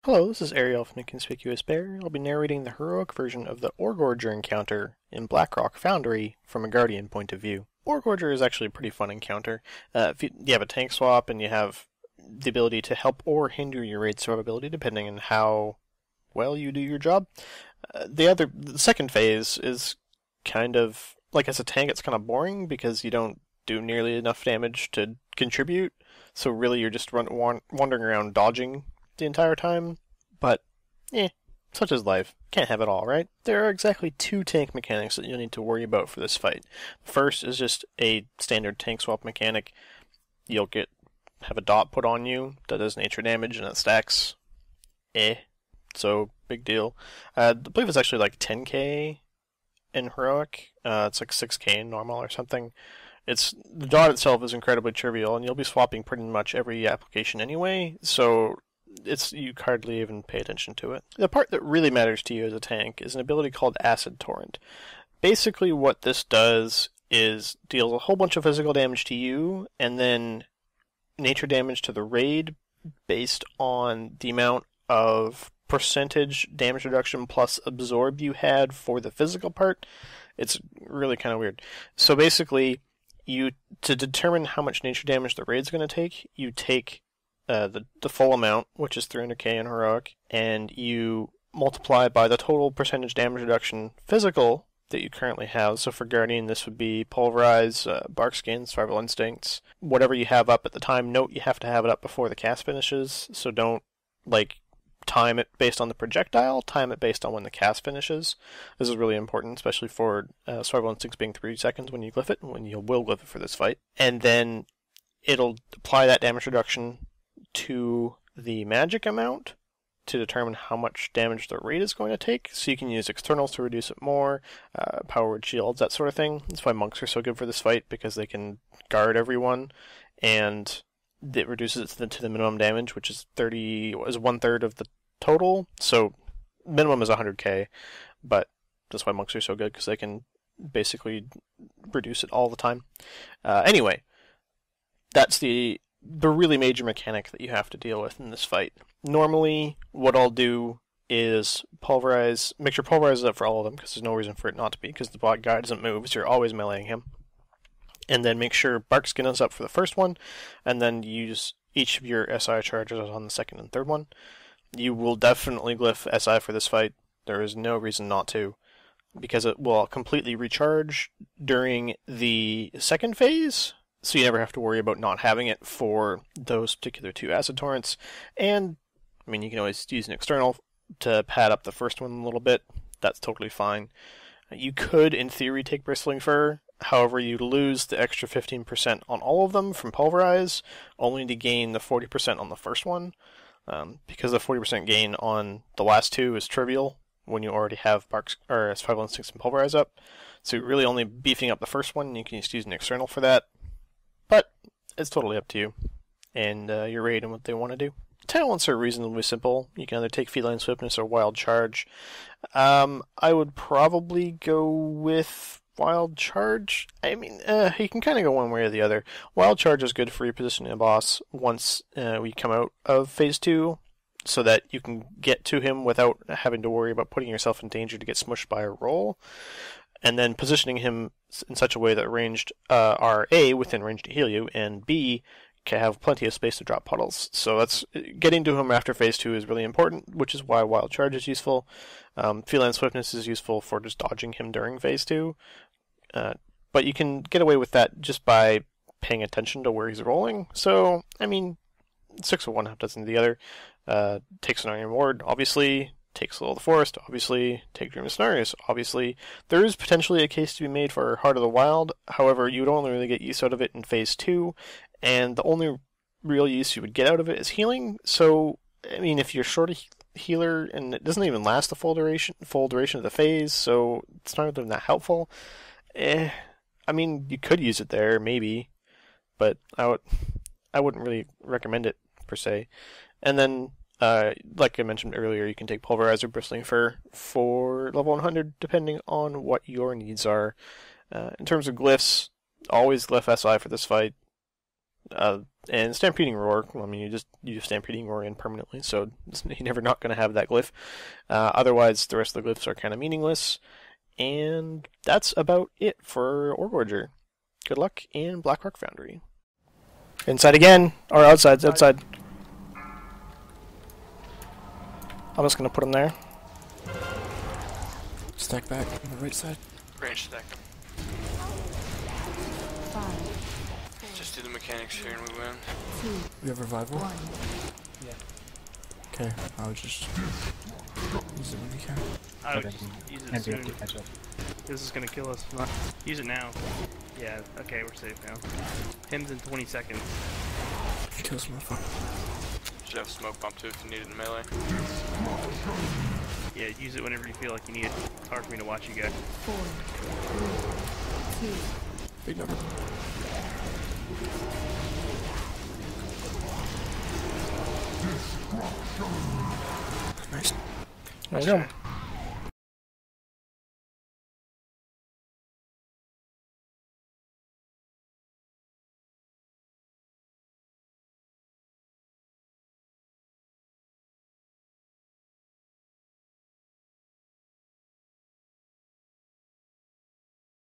Hello, this is Arielle from Inconspicuous Bear. I'll be narrating the heroic version of the Oregorger encounter in Blackrock Foundry from a Guardian point of view. Oregorger is actually a pretty fun encounter. If you have a tank swap and you have the ability to help or hinder your raid survivability depending on how well you do your job. The second phase is kind of, like as a tank, it's kind of boring because you don't do nearly enough damage to contribute. So really you're just wandering around dodging the entire time, but such is life. Can't have it all, right? There are exactly two tank mechanics that you'll need to worry about for this fight. First is just a standard tank swap mechanic. You'll have a dot put on you that does nature damage and it stacks. So big deal. I believe it's actually like 10k in heroic. It's like 6k in normal or something. The dot itself is incredibly trivial, and you'll be swapping pretty much every application anyway, so you hardly even pay attention to it. The part that really matters to you as a tank is an ability called Acid Torrent. Basically what this does is deals a whole bunch of physical damage to you, and then nature damage to the raid based on the amount of percentage damage reduction plus absorb you had for the physical part. It's really kind of weird. So basically, to determine how much nature damage the raid's going to take, you take the full amount, which is 300k in heroic, and you multiply by the total percentage damage reduction physical that you currently have. So for Guardian, this would be Pulverize, Bark Skin, Survival Instincts, whatever you have up at the time. Note you have to have it up before the cast finishes, so don't time it based on the projectile, time it based on when the cast finishes. This is really important, especially for Survival Instincts being 3 seconds when you glyph it, when you will glyph it for this fight. And then it'll apply that damage reduction to the magic amount to determine how much damage the raid is going to take. So you can use externals to reduce it more, power word shields, that sort of thing. That's why monks are so good for this fight, because they can guard everyone, and it reduces it to the minimum damage, which is 1/3 of the total. So minimum is 100k, but that's why monks are so good, because they can basically reduce it all the time. Anyway, that's the really major mechanic that you have to deal with in this fight. Normally, what I'll do is pulverize, make sure pulverize is up for all of them, because there's no reason for it not to be, because the black guy doesn't move, so you're always meleeing him. And then make sure Bark Skin is up for the first one, and then use each of your SI charges on the second and third one. You will definitely glyph SI for this fight. There is no reason not to, because it will completely recharge during the second phase, so you never have to worry about not having it for those particular two acid torrents. And, I mean, you can always use an external to pad up the first one a little bit. That's totally fine. You could, in theory, take Bristling Fur. However, you lose the extra 15% on all of them from Pulverize, only to gain the 40% on the first one. Because the 40% gain on the last two is trivial when you already have Survival Instincts and Pulverize up. So you're really only beefing up the first one, and you can just use an external for that. But it's totally up to you and your raid and what they want to do. Talents are reasonably simple. You can either take Feline Swiftness or Wild Charge. I would probably go with Wild Charge. I mean, you can kind of go one way or the other. Wild Charge is good for repositioning a boss once we come out of Phase 2, so that you can get to him without having to worry about putting yourself in danger to get smushed by a roll. And then positioning him in such a way that ranged are A, within range to heal you, and B, can have plenty of space to drop puddles. So getting to him after Phase 2 is really important, which is why Wild Charge is useful. Feline Swiftness is useful for just dodging him during Phase 2. But you can get away with that just by paying attention to where he's rolling. So, I mean, 6 of one, half dozen of the other. Takes an Iron Ward, obviously. Takes Lull of the Forest, obviously. Take Dream of Scenarios, obviously. There is potentially a case to be made for Heart of the Wild. However, you would only really get use out of it in Phase 2. And the only real use you would get out of it is healing. So, I mean, if you're short a healer, and it doesn't even last the full duration of the phase, so it's not even that helpful. I mean, you could use it there, maybe, but I wouldn't really recommend it, per se. And then, like I mentioned earlier, you can take Pulverize or Bristling Fur for level 100, depending on what your needs are. In terms of glyphs, always glyph SI for this fight. And Stampeding Roar, well, I mean, you just use Stampeding Roar in permanently, so you're never not going to have that glyph. Otherwise, the rest of the glyphs are kind of meaningless. And that's about it for Oregorger. Good luck in Blackrock Foundry. Inside again, or outside, outside. I'm just going to put them there. Stack back on the right side. Range stack them. Just do the mechanics here and we win. We have revival? Yeah. Okay, I'll just use it when you can. I would just use it soon. This is gonna kill us. Use it now. Yeah, okay, we're safe now. Him's in 20 seconds. Kill this motherfucker. Should have smoke bump too if you need it in melee. Yeah, use it whenever you feel like you need it. It's hard for me to watch you guys. 4, 3, 2. Big number. Nice. There you go.